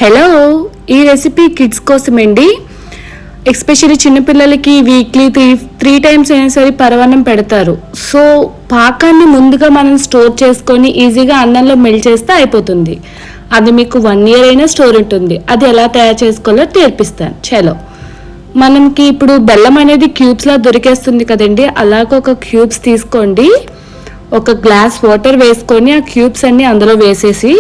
Hello, ఈ recipe kids కోసమండి. Especially చిన్నపిల్లలకి weekly three times అయినా సరే పరమాన్నం పెడతారు. సో పాకాన్ని ముందుగా మనం స్టోర్ చేసుకొని ఈజీగా అన్నంలో మెల్ట్ చేస్తే అయిపోతుంది. అది మీకు 1 year అయినా స్టోర్ ఉంటుంది. అది ఎలా తయారు చేసుకోవాలో నేర్పిస్తాను. చలో, మనకి ఇప్పుడు బెల్లం అనేది క్యూబ్స్లా దొరికేస్తుంది కదండి. అలాగ ఒక క్యూబ్స్ తీసుకోండి. ఒక గ్లాస్ వాటర్ వేసుకొని ఆ క్యూబ్స్ అన్ని అందులో వేసేసి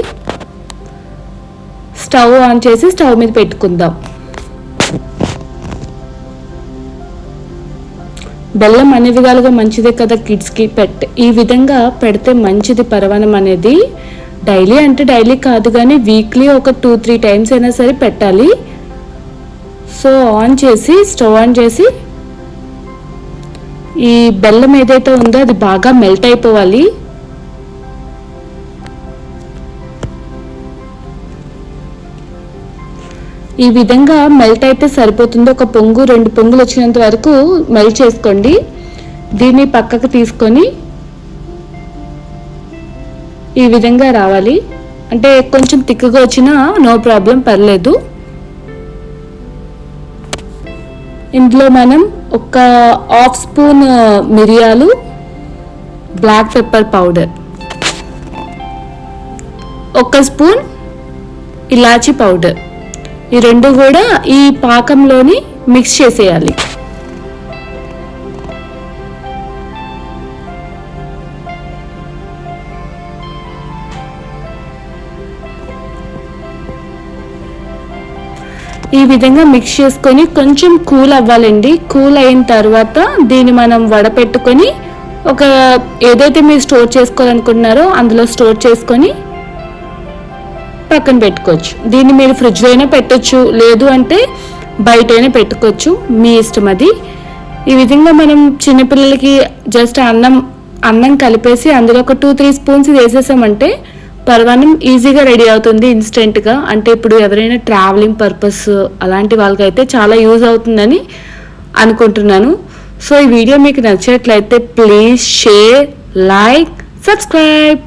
స్టవ్ ఆన్ చేసి స్టవ్ మీద పెట్టుకుందాం. బెల్లం అన్ని విధాలుగా మంచిదే కదా కిడ్స్కి. ఈ విధంగా పెడితే మంచిది పరమాన్నం అనేది. డైలీ అంటే డైలీ కాదు కానీ వీక్లీ ఒక 2-3 టైమ్స్ అయినా సరే పెట్టాలి. సో స్టవ్ ఆన్ చేసి ఈ బెల్లం ఏదైతే ఉందో అది బాగా మెల్ట్ అయిపోవాలి. ఈ విధంగా మెల్ట్ అయితే సరిపోతుంది. ఒక పొంగు 2 పొంగులు వచ్చినంత వరకు మెల్ట్ చేసుకోండి. దీన్ని పక్కకు తీసుకొని ఈ విధంగా రావాలి. అంటే కొంచెం తిక్కుగా వచ్చినా నో ప్రాబ్లం, పర్లేదు. ఇందులో మనం ఒక 1/2 స్పూన్ మిరియాలు, బ్లాక్ పెప్పర్ పౌడర్, 1 స్పూన్ ఇలాచీ పౌడర్, ఈ 2 కూడా ఈ పాకంలోని మిక్స్ చేసేయాలి. ఈ విధంగా మిక్స్ చేసుకొని కొంచెం కూల్ అవ్వాలండి. కూల్ అయిన తర్వాత దీన్ని మనం వడపెట్టుకొని ఏదైతే మీరు స్టోర్ చేసుకోవాలనుకుంటున్నారో అందులో స్టోర్ చేసుకొని పక్కన పెట్టుకోవచ్చు. దీన్ని మీరు ఫ్రిడ్జ్లో అయినా పెట్టచ్చు, లేదు అంటే బయట అయినా పెట్టుకోవచ్చు, మీ ఇష్టం అది. ఈ విధంగా మనం చిన్నపిల్లలకి జస్ట్ అన్నం కలిపేసి అందులో ఒక 2-3 స్పూన్స్ వేసేసామంటే పరమాన్నం ఈజీగా రెడీ అవుతుంది ఇన్స్టెంట్గా. అంటే ఇప్పుడు ఎవరైనా ట్రావెలింగ్ పర్పస్ అలాంటి వాళ్ళకైతే చాలా యూజ్ అవుతుందని అనుకుంటున్నాను. సో ఈ వీడియో మీకు నచ్చినట్లయితే ప్లీజ్ షేర్, లైక్, సబ్స్క్రైబ్.